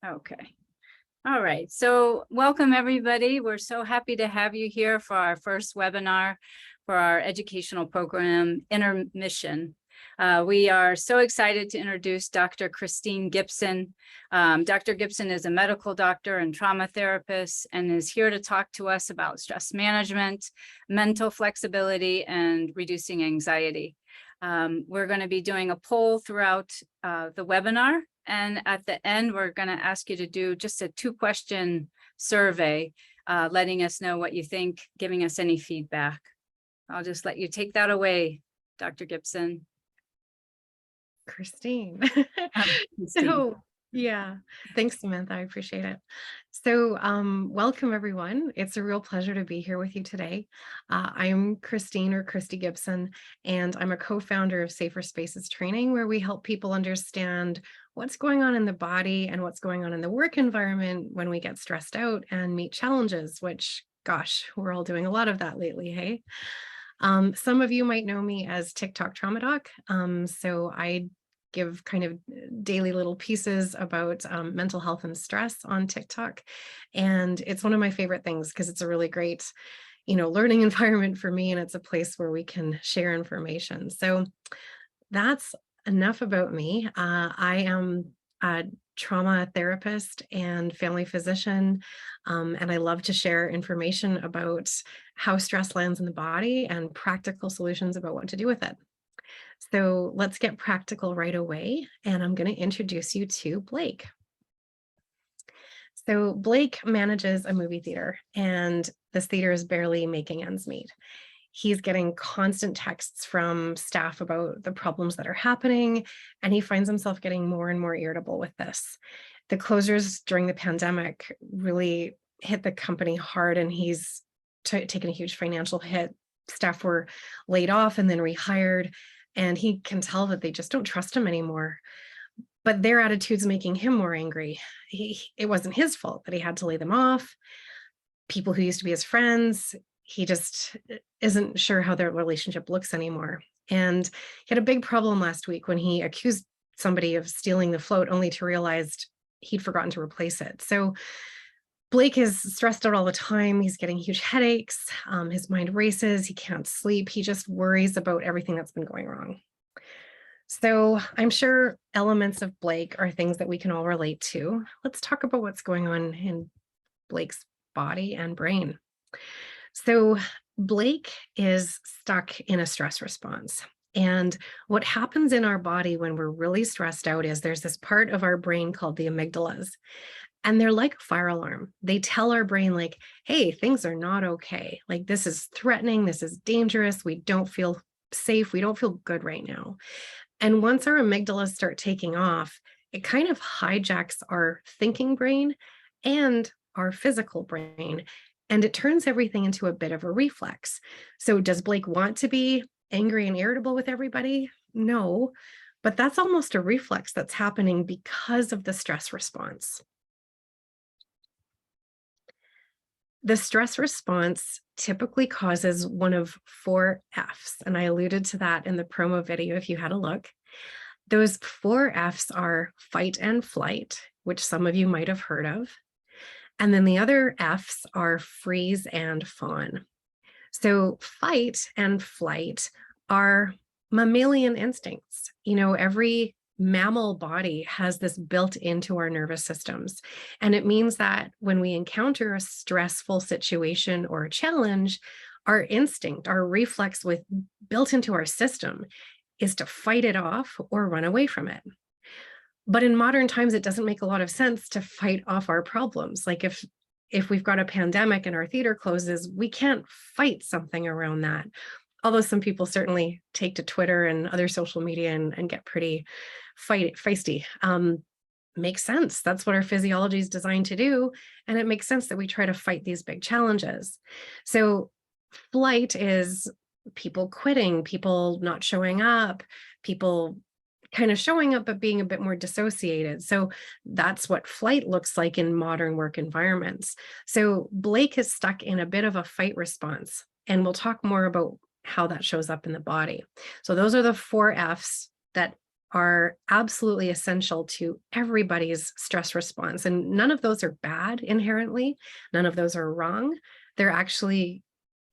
Okay. All right. So welcome, everybody. We're so happy to have you here for our first webinar for our educational program, Innermission. We are so excited to introduce Dr. Christine Gibson. Dr. Gibson is a medical doctor and trauma therapist and is here to talk to us about stress management, mental flexibility, and reducing anxiety. We're going to be doing a poll throughout the webinar. And at the end, we're going to ask you to do just a 2-question survey, letting us know what you think, giving us any feedback. I'll just let you take that away, Dr. Gibson. Christine. Christine. So, yeah, thanks, Samantha. I appreciate it. So, welcome, everyone. It's a real pleasure to be here with you today. I'm Christine, or Christy Gibson, and I'm a co-founder of Safer Spaces Training, where we help people understand what's going on in the body and what's going on in the work environment when we get stressed out and meet challenges, which, gosh, we're all doing a lot of that lately, hey? Some of you might know me as TikTok Trauma Doc. So I give kind of daily little pieces about mental health and stress on TikTok. And it's one of my favorite things because it's a really great, learning environment for me. And it's a place where we can share information. So that's enough about me. I am a trauma therapist and family physician, and I love to share information about how stress lands in the body and practical solutions about what to do with it. So let's get practical right away, and I'm going to introduce you to Blake. So Blake manages a movie theater, and this theater is barely making ends meet. He's getting constant texts from staff about the problems that are happening, and he finds himself getting more and more irritable with this. The closures during the pandemic really hit the company hard, and he's taken a huge financial hit. Staff were laid off and then rehired, and he can tell that they just don't trust him anymore. But their attitude's making him more angry. It wasn't his fault that he had to lay them off. People who used to be his friends, he just isn't sure how their relationship looks anymore. And he had a big problem last week when he accused somebody of stealing the float, only to realize he'd forgotten to replace it. So Blake is stressed out all the time. He's getting huge headaches. His mind races. He can't sleep. He just worries about everything that's been going wrong. So I'm sure elements of Blake are things that we can all relate to. Let's talk about what's going on in Blake's body and brain. So Blake is stuck in a stress response. And what happens in our body when we're really stressed out is there's this part of our brain called the amygdalas. And they're like a fire alarm. They tell our brain, like, hey, things are not okay. Like, this is threatening. This is dangerous. We don't feel safe. We don't feel good right now. And once our amygdalas start taking off, it kind of hijacks our thinking brain and our physical brain. And it turns everything into a bit of a reflex. So does Blake want to be angry and irritable with everybody? No, but that's almost a reflex that's happening because of the stress response. The stress response typically causes one of 4 F's, and I alluded to that in the promo video if you had a look. Those 4 F's are fight and flight, which some of you might have heard of. And then the other F's are freeze and fawn. So fight and flight are mammalian instincts. Every mammal body has this built into our nervous systems. And it means that when we encounter a stressful situation or a challenge, our instinct, our reflex built into our system is to fight it off or run away from it. But in modern times, it doesn't make a lot of sense to fight off our problems. Like if we've got a pandemic and our theater closes, we can't fight something around that. Although some people certainly take to Twitter and other social media and get pretty feisty. Makes sense. That's what our physiology is designed to do. And it makes sense that we try to fight these big challenges. So flight is people quitting, people not showing up, people kind of showing up but being a bit more dissociated. So that's what flight looks like in modern work environments. So Blake is stuck in a bit of a fight response, and we'll talk more about how that shows up in the body. So those are the 4 F's that are absolutely essential to everybody's stress response. And none of those are bad inherently. None of those are wrong. They're actually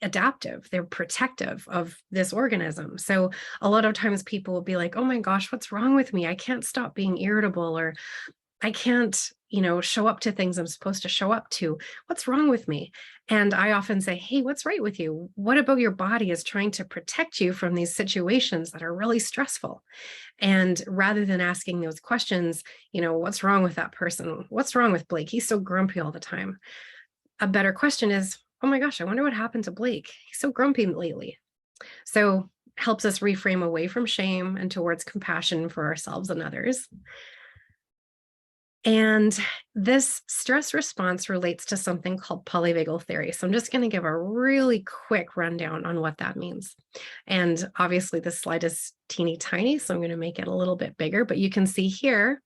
adaptive. They're protective of this organism. So a lot of times people will be like, oh my gosh, what's wrong with me? I can't stop being irritable, or I can't, show up to things I'm supposed to show up to. What's wrong with me? And I often say, hey, what's right with you? What about your body is trying to protect you from these situations that are really stressful? And rather than asking those questions, what's wrong with that person? What's wrong with Blake? He's so grumpy all the time. A better question is, oh my gosh, I wonder what happened to Blake. He's so grumpy lately. So helps us reframe away from shame and towards compassion for ourselves and others. And this stress response relates to something called polyvagal theory. So I'm just going to give a really quick rundown on what that means. And obviously this slide is teeny tiny, so I'm going to make it a little bit bigger, but you can see here,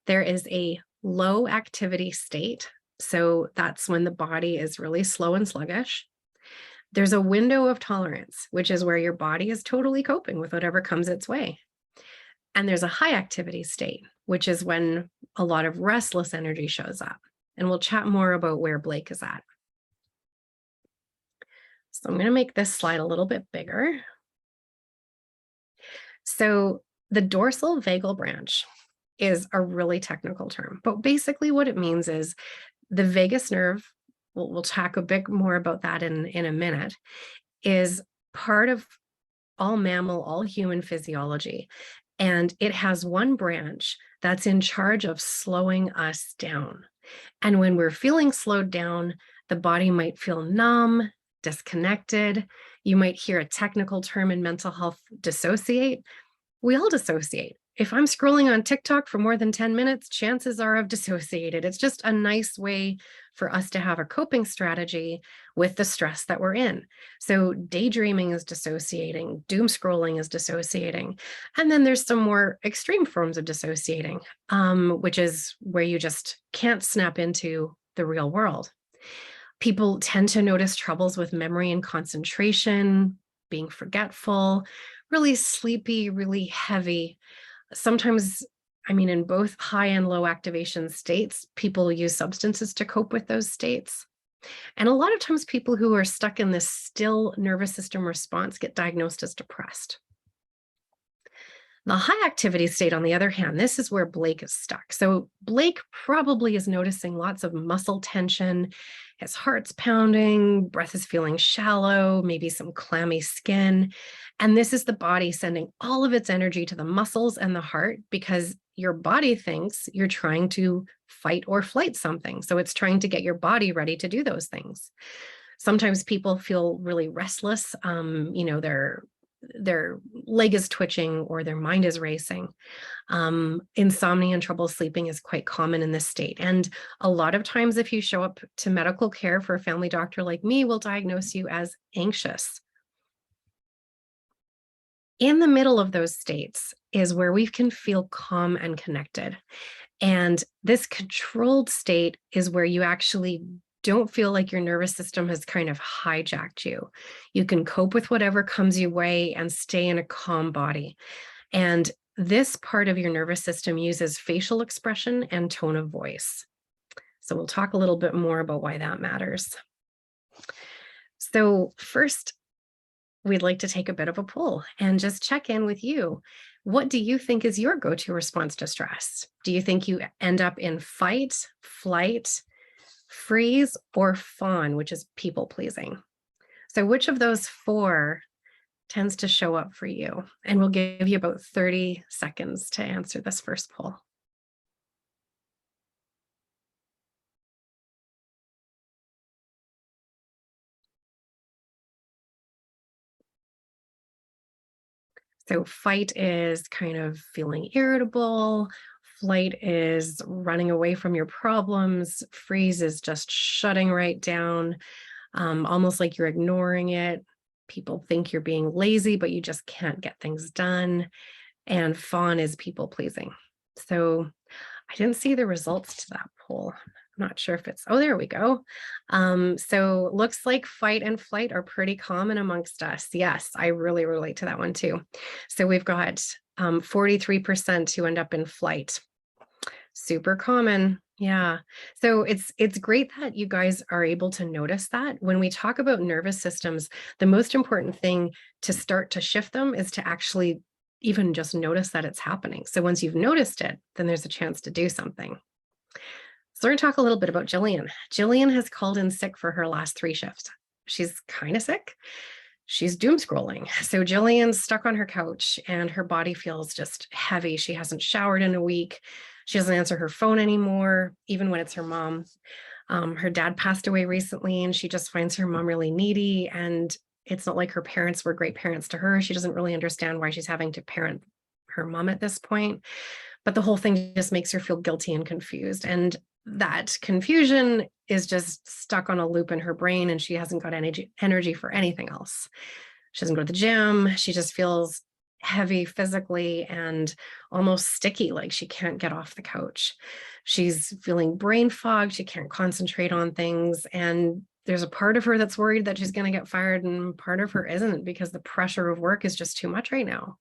there is a low activity state. So that's when the body is really slow and sluggish. There's a window of tolerance, which is where your body is totally coping with whatever comes its way. And there's a high activity state, which is when a lot of restless energy shows up. And we'll chat more about where Blake is at. So I'm going to make this slide a little bit bigger. So the dorsal vagal branch is a really technical term, but basically what it means is the vagus nerve, we'll talk a bit more about that in a minute, is part of all mammal, all human physiology. And it has one branch that's in charge of slowing us down. And when we're feeling slowed down, the body might feel numb, disconnected. You might hear a technical term in mental health, dissociate. We all dissociate. If I'm scrolling on TikTok for more than 10 minutes, chances are I've dissociated. It's just a nice way for us to have a coping strategy with the stress that we're in. So daydreaming is dissociating, doom scrolling is dissociating. And then there's some more extreme forms of dissociating, which is where you just can't snap into the real world. People tend to notice troubles with memory and concentration, being forgetful, really sleepy, really heavy. Sometimes, in both high and low activation states, people use substances to cope with those states. And a lot of times people who are stuck in this still nervous system response get diagnosed as depressed. The high activity state, on the other hand, this is where Blake is stuck. So Blake probably is noticing lots of muscle tension, his heart's pounding, breath is feeling shallow, maybe some clammy skin. And this is the body sending all of its energy to the muscles and the heart because your body thinks you're trying to fight or flight something. So it's trying to get your body ready to do those things. Sometimes people feel really restless. Their leg is twitching or their mind is racing. Insomnia and trouble sleeping is quite common in this state. And a lot of times if you show up to medical care for a family doctor like me, we'll diagnose you as anxious. In the middle of those states is where we can feel calm and connected. And this controlled state is where you actually don't feel like your nervous system has kind of hijacked you. You can cope with whatever comes your way and stay in a calm body. And this part of your nervous system uses facial expression and tone of voice. So we'll talk a little bit more about why that matters. So first, we'd like to take a bit of a poll and just check in with you. What do you think is your go-to response to stress? Do you think you end up in fight, flight, freeze, or fawn, which is people pleasing? So which of those four tends to show up for you? And we'll give you about 30 seconds to answer this first poll. So fight is kind of feeling irritable. Flight is running away from your problems. Freeze is just shutting right down, almost like you're ignoring it. People think you're being lazy, but you just can't get things done. And fawn is people pleasing. So I didn't see the results to that poll. I'm not sure if it's, oh, there we go. So looks like fight and flight are pretty common amongst us. Yes, I really relate to that one too. So we've got 43% who end up in flight. Super common. Yeah. So it's great that you guys are able to notice that. When we talk about nervous systems, the most important thing to start to shift them is to actually even just notice that it's happening. So once you've noticed it, then there's a chance to do something. So we're going to talk a little bit about Jillian. Jillian has called in sick for her last 3 shifts. She's kind of sick. She's doom scrolling. So Jillian's stuck on her couch and her body feels just heavy. She hasn't showered in a week. She doesn't answer her phone anymore, even when it's her mom. Her dad passed away recently and she just finds her mom really needy. And it's not like her parents were great parents to her. She doesn't really understand why she's having to parent her mom at this point. But the whole thing just makes her feel guilty and confused. And that confusion is just stuck on a loop in her brain and she hasn't got energy for anything else. She doesn't go to the gym. She just feels heavy physically and almost sticky, like she can't get off the couch. She's feeling brain fog. She can't concentrate on things. And there's a part of her that's worried that she's going to get fired and part of her isn't because the pressure of work is just too much right now.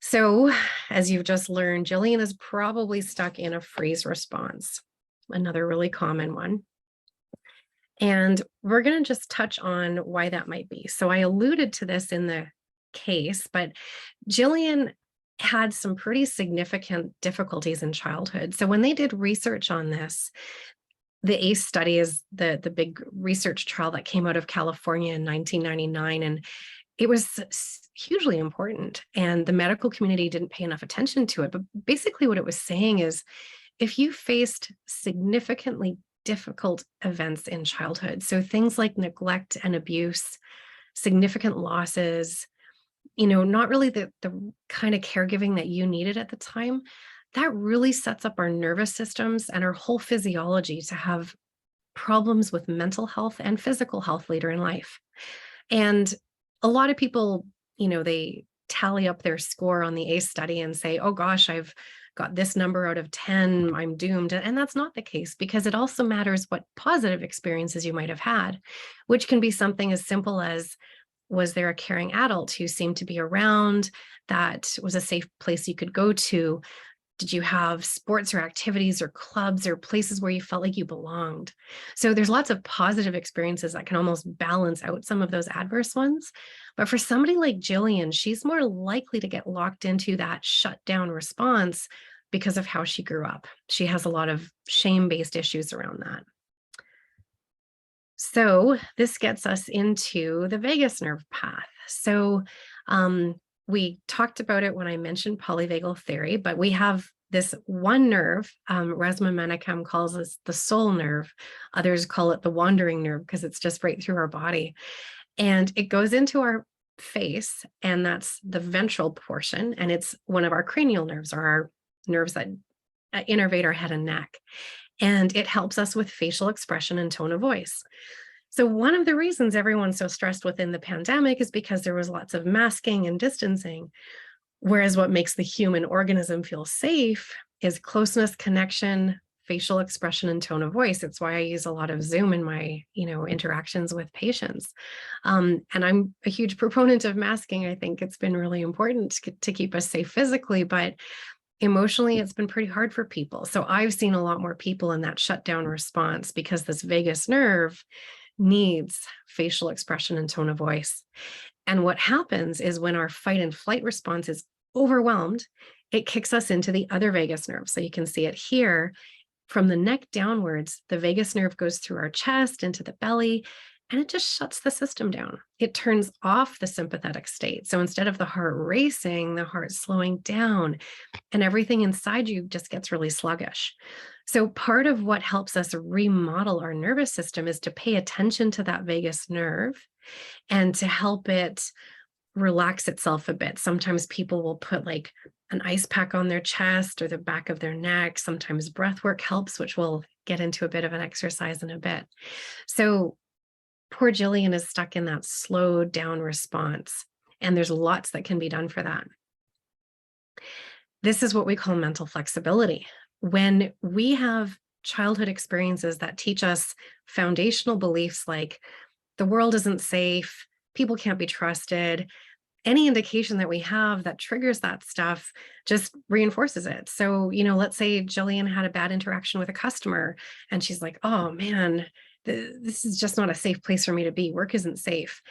So, as you've just learned, Jillian is probably stuck in a freeze response, another really common one. And we're going to just touch on why that might be. So I alluded to this in the case, but Jillian had some pretty significant difficulties in childhood. So when they did research on this, the ACE study is the big research trial that came out of California in 1999, and it was hugely important. And the medical community didn't pay enough attention to it. But basically what it was saying is, if you faced significantly difficult events in childhood, so things like neglect and abuse, significant losses, not really the kind of caregiving that you needed at the time, that really sets up our nervous systems and our whole physiology to have problems with mental health and physical health later in life. And a lot of people, they tally up their score on the ACE study and say, oh gosh, I've got this number out of 10, I'm doomed. And that's not the case, because it also matters what positive experiences you might have had, which can be something as simple as, was there a caring adult who seemed to be around that was a safe place you could go to? Did you have sports or activities or clubs or places where you felt like you belonged? So there's lots of positive experiences that can almost balance out some of those adverse ones. But for somebody like Jillian, she's more likely to get locked into that shutdown response because of how she grew up. She has a lot of shame-based issues around that. So this gets us into the vagus nerve path. So we talked about it when I mentioned polyvagal theory, but we have this one nerve, Resmaa Menakem calls this the soul nerve. Others call it the wandering nerve because it's just right through our body. And it goes into our face, and that's the ventral portion. And it's one of our cranial nerves, or our nerves that innervate our head and neck. And it helps us with facial expression and tone of voice. So one of the reasons everyone's so stressed within the pandemic is because there was lots of masking and distancing. Whereas what makes the human organism feel safe is closeness, connection, facial expression, and tone of voice. It's why I use a lot of Zoom in my, interactions with patients. And I'm a huge proponent of masking. I think it's been really important to keep us safe physically, but emotionally, it's been pretty hard for people. So I've seen a lot more people in that shutdown response because this vagus nerve needs facial expression and tone of voice. And what happens is when our fight and flight response is overwhelmed, it kicks us into the other vagus nerve. So you can see it here. From the neck downwards, the vagus nerve goes through our chest into the belly, and it just shuts the system down. It turns off the sympathetic state. So instead of the heart racing, the heart slowing down, and everything inside you just gets really sluggish. So part of what helps us remodel our nervous system is to pay attention to that vagus nerve and to help it relax itself a bit. Sometimes people will put like an ice pack on their chest or the back of their neck. Sometimes breath work helps, which we'll get into a bit of an exercise in a bit. So poor Jillian is stuck in that slowed down response, and there's lots that can be done for that. This is what we call mental flexibility. When we have childhood experiences that teach us foundational beliefs like the world isn't safe, people can't be trusted, any indication that we have that triggers that stuff just reinforces it. So, let's say Jillian had a bad interaction with a customer and she's like, oh man, this is just not a safe place for me to be. Work isn't safe.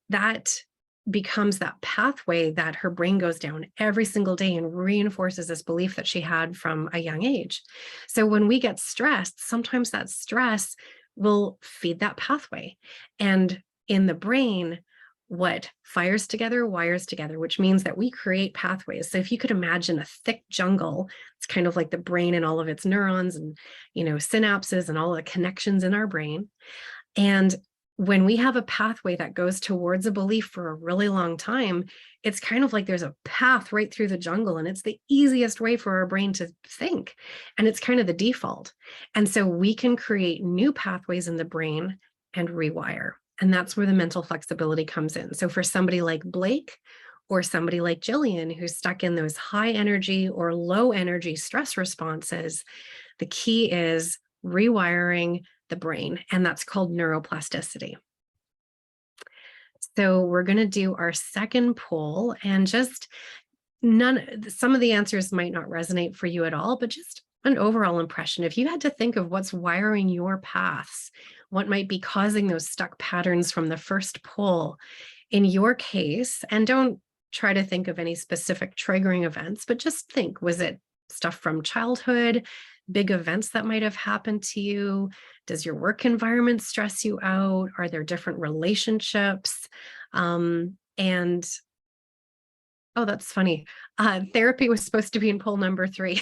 That becomes that pathway that her brain goes down every single day and reinforces this belief that she had from a young age. So when we get stressed, sometimes that stress will feed that pathway. And in the brain, what fires together wires together, which means that we create pathways. So if you could imagine a thick jungle, it's kind of like the brain and all of its neurons and synapses and all the connections in our brain. And when we have a pathway that goes towards a belief for a really long time, it's kind of like there's a path right through the jungle, and it's the easiest way for our brain to think. And it's kind of the default. And so we can create new pathways in the brain and rewire. And that's where the mental flexibility comes in. So for somebody like Blake or somebody like Jillian, who's stuck in those high energy or low energy stress responses, the key is rewiring the brain, and that's called neuroplasticity. So we're going to do our second poll, and just some of the answers might not resonate for you at all, but just an overall impression. If you had to think of what's wiring your paths, what might be causing those stuck patterns from the first poll in your case, and don't try to think of any specific triggering events, but just think, was it stuff from childhood, big events that might have happened to you? Does your work environment stress you out? Are there different relationships? And oh, that's funny. Therapy was supposed to be in poll number 3.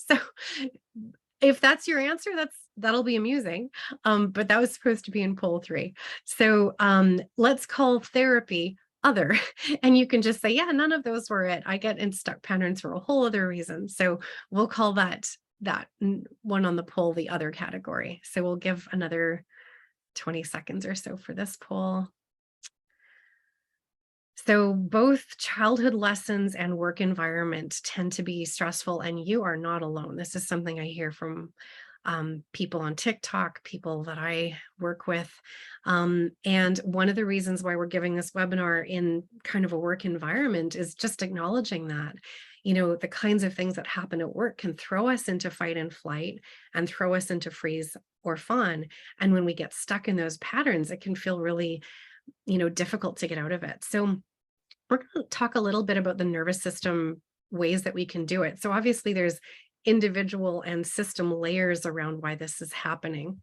So if that's your answer, that'll be amusing. But that was supposed to be in poll 3. So let's call therapy other. And you can just say, yeah, none of those were it. I get in stuck patterns for a whole other reason. So we'll call that one on the poll the other category. So we'll give another 20 seconds or so for this poll. So both childhood lessons and work environment tend to be stressful, and you are not alone. This is something I hear from people on TikTok, people that I work with. And one of the reasons why we're giving this webinar in kind of a work environment is just acknowledging that, the kinds of things that happen at work can throw us into fight and flight and throw us into freeze or fawn. And when we get stuck in those patterns, it can feel really, difficult to get out of it. So we're going to talk a little bit about the nervous system ways that we can do it. So obviously there's individual and system layers around why this is happening.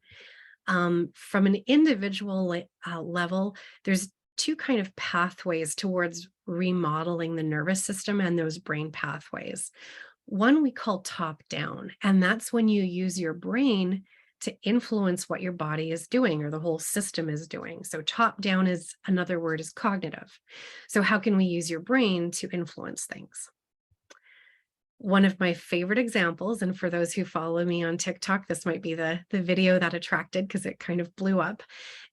From an individual level, there's 2 kind of pathways towards remodeling the nervous system and those brain pathways. One we call top down, and that's when you use your brain to influence what your body is doing or the whole system is doing. So top down is another word is cognitive. So how can we use your brain to influence things? One of my favorite examples, and for those who follow me on TikTok, this might be the video that attracted because it kind of blew up,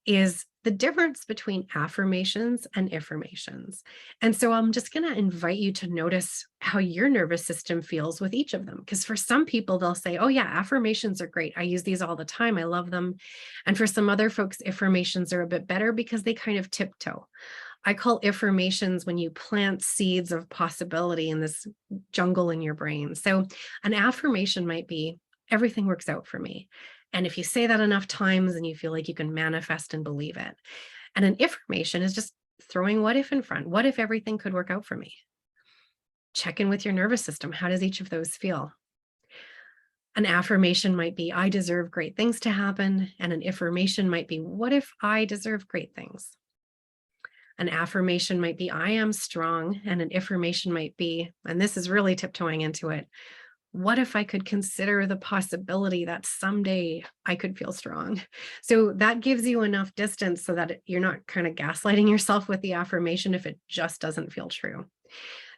is the difference between affirmations and affirmations. And so I'm just going to invite you to notice how your nervous system feels with each of them. Because for some people, they'll say, oh yeah, affirmations are great. I use these all the time. I love them. And for some other folks, affirmations are a bit better because they kind of tiptoe. I call affirmations when you plant seeds of possibility in this jungle in your brain. So an affirmation might be, everything works out for me. And if you say that enough times, then you feel like you can manifest and believe it. And an affirmation is just throwing what if in front. What if everything could work out for me? Check in with your nervous system. How does each of those feel? An affirmation might be, I deserve great things to happen. And an affirmation might be, what if I deserve great things? An affirmation might be, I am strong. And an affirmation might be, and this is really tiptoeing into it, what if I could consider the possibility that someday I could feel strong? So that gives you enough distance so that you're not kind of gaslighting yourself with the affirmation if it just doesn't feel true.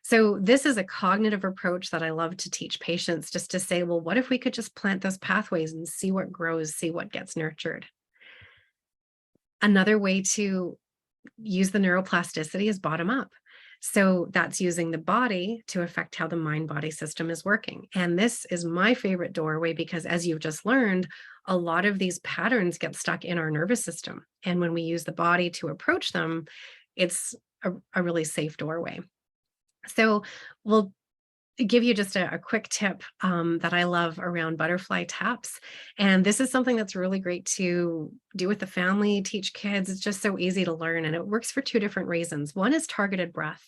So this is a cognitive approach that I love to teach patients, just to say, well, what if we could just plant those pathways and see what grows, see what gets nurtured? Another way to use the neuroplasticity is bottom up. So that's using the body to affect how the mind-body system is working. And this is my favorite doorway because, as you've just learned, a lot of these patterns get stuck in our nervous system. And when we use the body to approach them, it's a really safe doorway. So we'll give you just a quick tip that I love around butterfly taps. And this is something that's really great to do with the family, teach kids. It's just so easy to learn. And it works for two different reasons. One is targeted breath.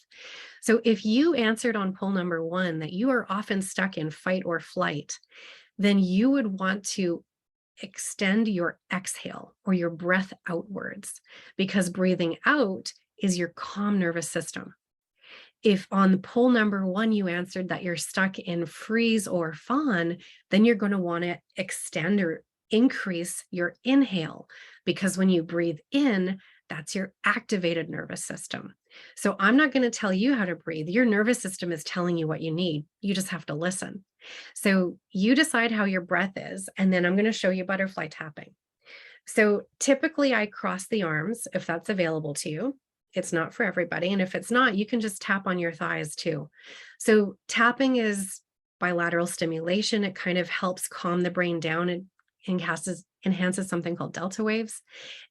So if you answered on pull number 1 that you are often stuck in fight or flight, then you would want to extend your exhale or your breath outwards, because breathing out is your calm nervous system. If on the poll number 1 you answered that you're stuck in freeze or fawn, then you're going to want to extend or increase your inhale, because when you breathe in, that's your activated nervous system. So I'm not going to tell you how to breathe. Your nervous system is telling you what you need. You just have to listen. So you decide how your breath is, and then I'm going to show you butterfly tapping. So typically I cross the arms if that's available to you. It's not for everybody. And if it's not, you can just tap on your thighs too. So tapping is bilateral stimulation. It kind of helps calm the brain down. It enhances something called delta waves.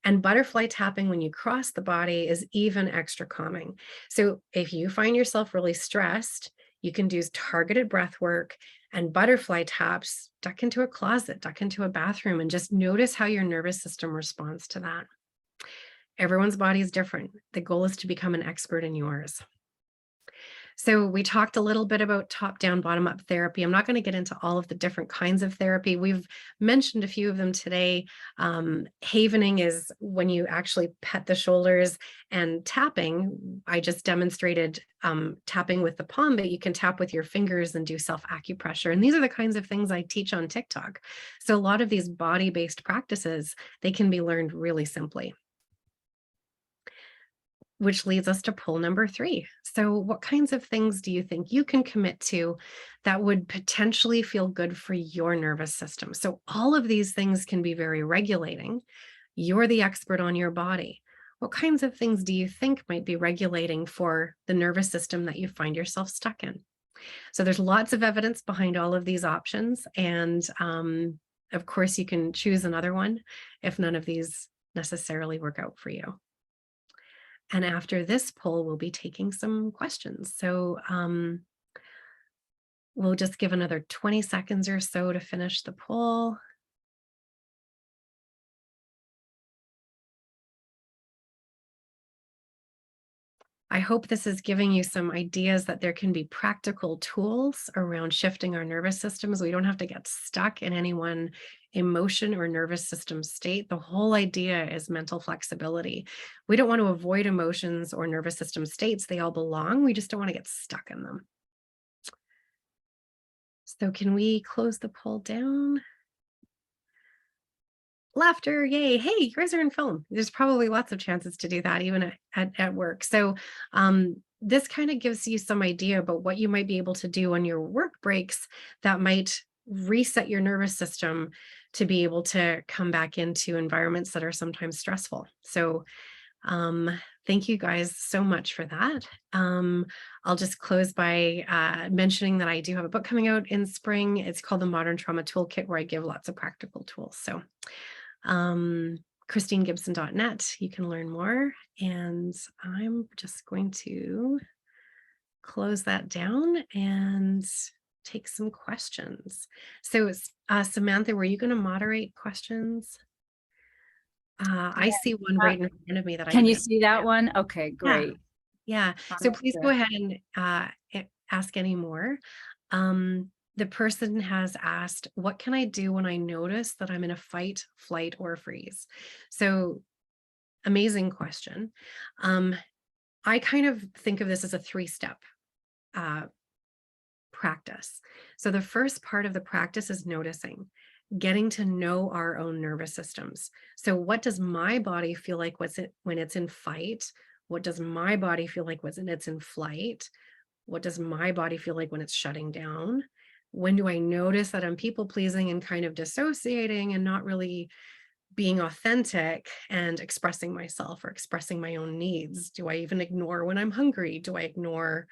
And butterfly tapping when you cross the body is even extra calming. So if you find yourself really stressed, you can do targeted breath work and butterfly taps, duck into a closet, duck into a bathroom, and just notice how your nervous system responds to that. Everyone's body is different. The goal is to become an expert in yours. So we talked a little bit about top-down, bottom-up therapy. I'm not going to get into all of the different kinds of therapy. We've mentioned a few of them today. Havening is when you actually pet the shoulders, and tapping, I just demonstrated tapping with the palm, but you can tap with your fingers and do self-acupressure. And these are the kinds of things I teach on TikTok. So a lot of these body-based practices, they can be learned really simply. Which leads us to pull number 3. So what kinds of things do you think you can commit to that would potentially feel good for your nervous system? So all of these things can be very regulating. You're the expert on your body. What kinds of things do you think might be regulating for the nervous system that you find yourself stuck in? So there's lots of evidence behind all of these options. And of course, you can choose another one if none of these necessarily work out for you. And after this poll, we'll be taking some questions. So we'll just give another 20 seconds or so to finish the poll. I hope this is giving you some ideas that there can be practical tools around shifting our nervous systems. We don't have to get stuck in any one emotion or nervous system state. The whole idea is mental flexibility. We don't want to avoid emotions or nervous system states. They all belong. We just don't want to get stuck in them. So can we close the poll down? Laughter, yay. Hey, you guys are in film. There's probably lots of chances to do that even at work. So this kind of gives you some idea about what you might be able to do on your work breaks that might reset your nervous system to be able to come back into environments that are sometimes stressful. So thank you guys so much for that. I'll just close by mentioning that I do have a book coming out in spring. It's called the Modern Trauma Toolkit, where I give lots of practical tools. So ChristineGibson.net, you can learn more. And I'm just going to close that down and take some questions. So Samantha, were you going to moderate questions? I see one right in front of me that I Can you see that one? Okay, great. Yeah. So please go ahead and ask any more. The person has asked, what can I do when I notice that I'm in a fight, flight, or freeze? So amazing question. I kind of think of this as a 3-step practice. So the first part of the practice is noticing, getting to know our own nervous systems. So what does my body feel like when it's in fight? What does my body feel like when it's in flight? What does my body feel like when it's shutting down? When do I notice that I'm people pleasing and kind of dissociating and not really being authentic and expressing myself or expressing my own needs? Do I even ignore when I'm hungry? Do I ignore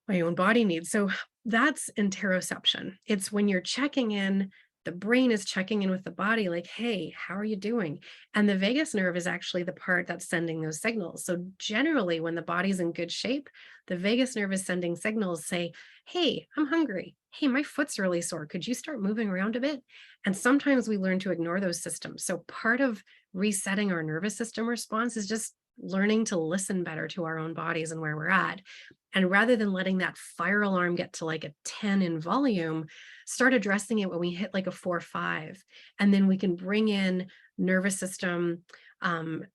my own body needs? So that's interoception. It's when you're checking in the brain is checking in with the body like, hey, how are you doing? And the vagus nerve is actually the part that's sending those signals. So generally, when the body's in good shape, the vagus nerve is sending signals, say, hey, I'm hungry. Hey, my foot's really sore. Could you start moving around a bit? And sometimes we learn to ignore those systems. So part of resetting our nervous system response is just learning to listen better to our own bodies and where we're at. And rather than letting that fire alarm get to like a 10 in volume, start addressing it when we hit like a 4 or 5. And then we can bring in nervous system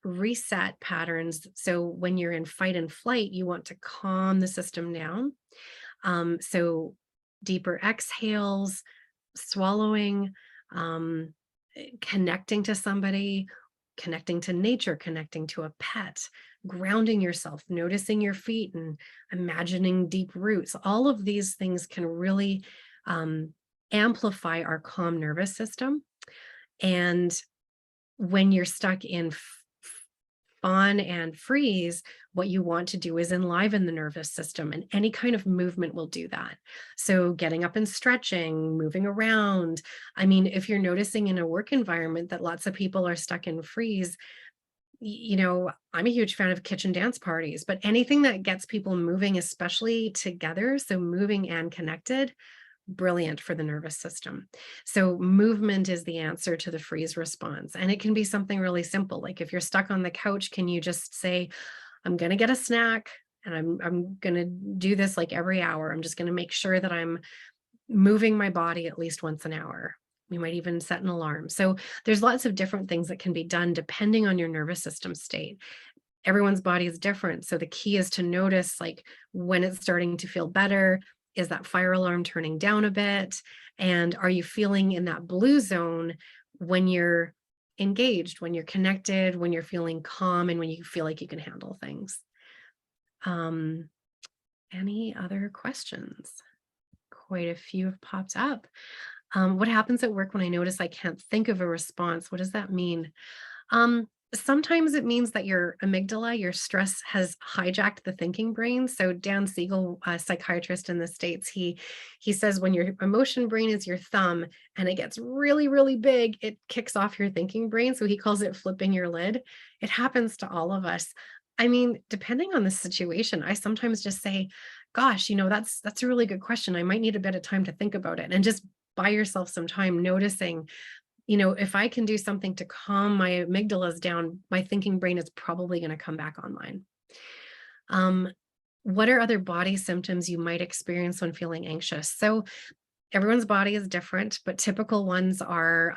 reset patterns. So when you're in fight and flight, you want to calm the system down. So deeper exhales, swallowing, connecting to somebody, connecting to nature, connecting to a pet, grounding yourself, noticing your feet and imagining deep roots. All of these things can really amplify our calm nervous system. And when you're stuck in fawn and freeze, what you want to do is enliven the nervous system, and any kind of movement will do that. So getting up and stretching, moving around. I mean, if you're noticing in a work environment that lots of people are stuck in freeze, I'm a huge fan of kitchen dance parties, but anything that gets people moving, especially together, so moving and connected, brilliant for the nervous system. So movement is the answer to the freeze response. And it can be something really simple. Like if you're stuck on the couch, can you just say, I'm going to get a snack and I'm going to do this like every hour. I'm just going to make sure that I'm moving my body at least once an hour. We might even set an alarm. So there's lots of different things that can be done depending on your nervous system state. Everyone's body is different. So the key is to notice like when it's starting to feel better. Is that fire alarm turning down a bit? And are you feeling in that blue zone when you're engaged, when you're connected, when you're feeling calm, and when you feel like you can handle things? Any other questions? Quite a few have popped up. What happens at work when I notice I can't think of a response? What does that mean? Sometimes it means that your amygdala, your stress, has hijacked the thinking brain. So Dan Siegel, a psychiatrist in the States, he says when your emotion brain is your thumb and it gets really, really big, it kicks off your thinking brain. So he calls it flipping your lid. It happens to all of us. I mean, depending on the situation, I sometimes just say, gosh, that's a really good question. I might need a bit of time to think about it, and just buy yourself some time noticing, if I can do something to calm my amygdalas down, my thinking brain is probably going to come back online. What are other body symptoms you might experience when feeling anxious? So everyone's body is different, but typical ones are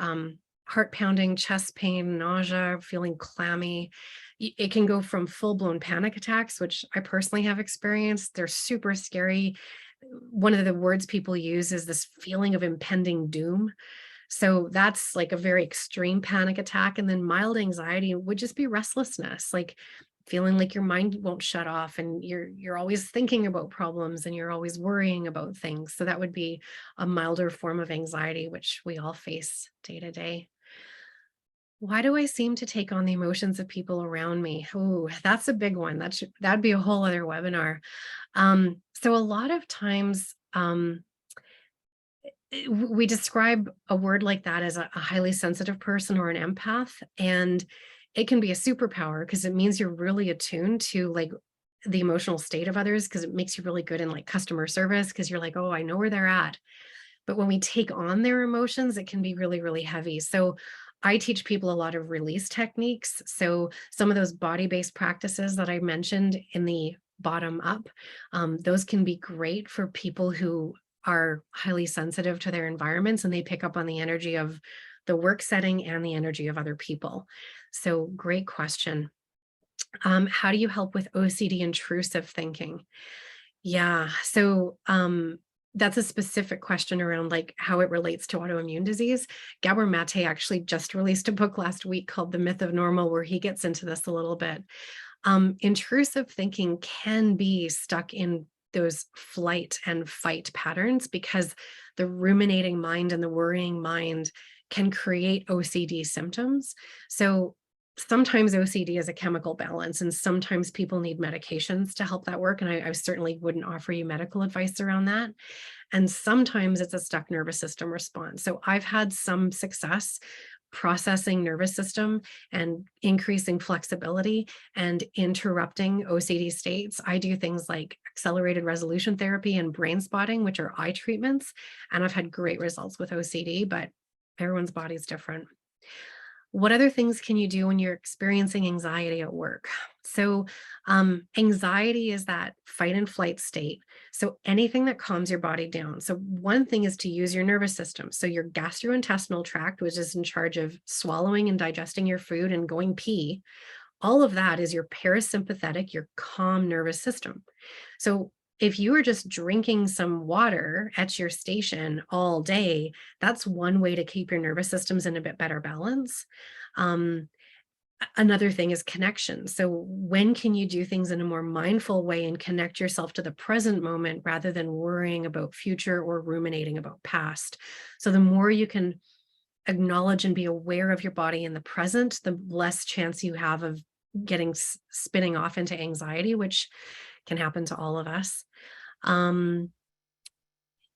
heart pounding, chest pain, nausea, feeling clammy. It can go from full-blown panic attacks, which I personally have experienced. They're super scary. One of the words people use is this feeling of impending doom. So that's like a very extreme panic attack. And then mild anxiety would just be restlessness, like feeling like your mind won't shut off and you're always thinking about problems and you're always worrying about things. So that would be a milder form of anxiety, which we all face day to day. Why do I seem to take on the emotions of people around me? Oh, that's a big one. That'd be a whole other webinar. So a lot of times, we describe a word like that as a highly sensitive person or an empath, and it can be a superpower because it means you're really attuned to like the emotional state of others, because it makes you really good in like customer service, because you're like, oh, I know where they're at. But when we take on their emotions, it can be really, really heavy. So I teach people a lot of release techniques. So some of those body-based practices that I mentioned in the bottom up, those can be great for people who are highly sensitive to their environments and they pick up on the energy of the work setting and the energy of other people. So great question. How do you help with OCD intrusive thinking? Yeah, so that's a specific question around like how it relates to autoimmune disease. Gabor Mate actually just released a book last week called The Myth of Normal, where he gets into this a little bit. Intrusive thinking can be stuck in those flight and fight patterns because the ruminating mind and the worrying mind can create OCD symptoms. So sometimes OCD is a chemical balance, and sometimes people need medications to help that work. And I certainly wouldn't offer you medical advice around that. And sometimes it's a stuck nervous system response. So I've had some success processing nervous system and increasing flexibility and interrupting OCD states. I do things like accelerated resolution therapy and brain spotting, which are eye treatments. And I've had great results with OCD, but everyone's body is different. What other things can you do when you're experiencing anxiety at work? So, anxiety is that fight and flight state. So, anything that calms your body down. So, one thing is to use your nervous system. So, your gastrointestinal tract, which is in charge of swallowing and digesting your food and going pee, all of that is your parasympathetic, your calm nervous system. So, if you are just drinking some water at your station all day, that's one way to keep your nervous systems in a bit better balance. Um, Another thing is connection. So, when can you do things in a more mindful way and connect yourself to the present moment rather than worrying about future or ruminating about past? So, the more you can acknowledge and be aware of your body in the present, the less chance you have of getting spinning off into anxiety, which can happen to all of us. Um,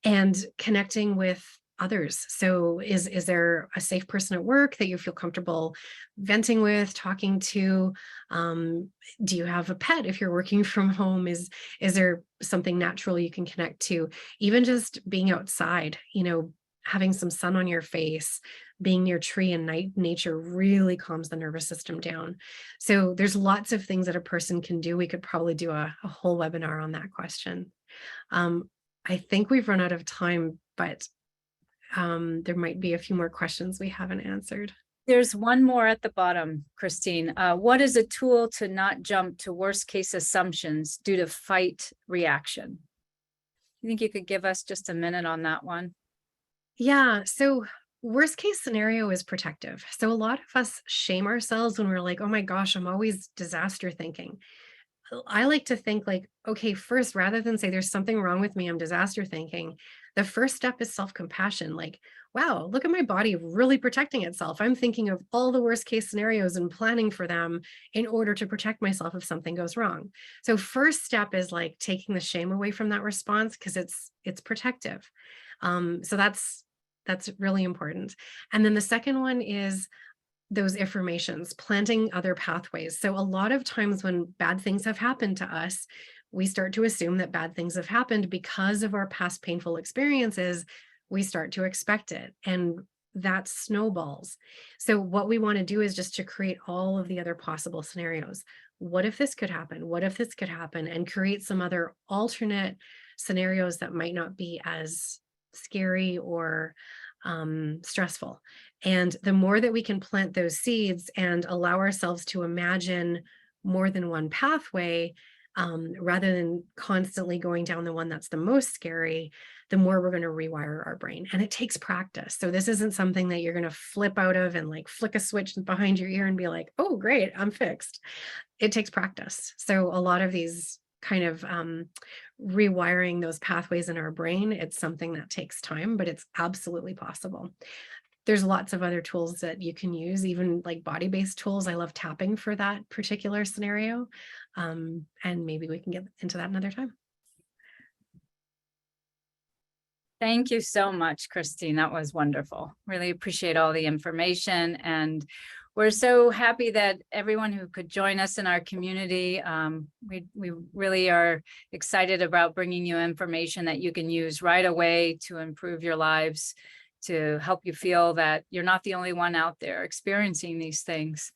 and connecting with others. So is there a safe person at work that you feel comfortable venting with, talking to? Do you have a pet if you're working from home? Is there something natural you can connect to? Even just being outside, having some sun on your face, being near tree and nature really calms the nervous system down. So there's lots of things that a person can do. We could probably do a whole webinar on that question. I think we've run out of time, but there might be a few more questions we haven't answered. There's one more at the bottom, Christine. What is a tool to not jump to worst case assumptions due to fight reaction? You think you could give us just a minute on that one? Yeah. So worst case scenario is protective. So a lot of us shame ourselves when we're like, oh my gosh, I'm always disaster thinking. I like to think like, okay, first, rather than say there's something wrong with me, I'm disaster thinking, the first step is self-compassion. Like, wow, look at my body really protecting itself. I'm thinking of all the worst case scenarios and planning for them in order to protect myself if something goes wrong. So first step is like taking the shame away from that response because it's protective. So that's really important. And then the second one is those affirmations, planting other pathways. So a lot of times when bad things have happened to us, we start to assume that bad things have happened because of our past painful experiences. We start to expect it, and that snowballs. So what we want to do is just to create all of the other possible scenarios. What if this could happen? What if this could happen? And create some other alternate scenarios that might not be as scary or stressful. And the more that we can plant those seeds and allow ourselves to imagine more than one pathway, rather than constantly going down the one that's the most scary, the more we're going to rewire our brain. And it takes practice. So this isn't something that you're going to flip out of and like flick a switch behind your ear and be like, oh, great, I'm fixed. It takes practice. So a lot of these kind of rewiring those pathways in our brain, it's something that takes time, but it's absolutely possible. There's lots of other tools that you can use, even like body-based tools. I love tapping for that particular scenario. And maybe we can get into that another time. Thank you so much, Christine. That was wonderful. Really appreciate all the information. And we're so happy that everyone who could join us in our community, we really are excited about bringing you information that you can use right away to improve your lives, to help you feel that you're not the only one out there experiencing these things.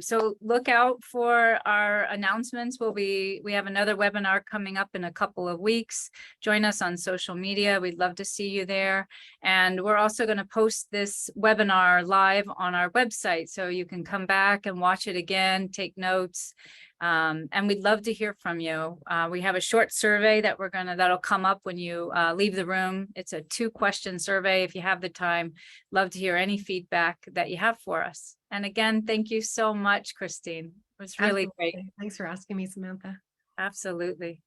So look out for our announcements. We have another webinar coming up in a couple of weeks. Join us on social media. We'd love to see you there. And we're also going to post this webinar live on our website, so you can come back and watch it again, take notes. And we'd love to hear from you. We have a short survey that'll come up when you leave the room. It's a 2-question survey. If you have the time, love to hear any feedback that you have for us. And again, thank you so much, Christine. It was really great. Thanks for asking me, Samantha. Absolutely.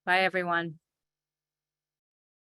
Bye, everyone.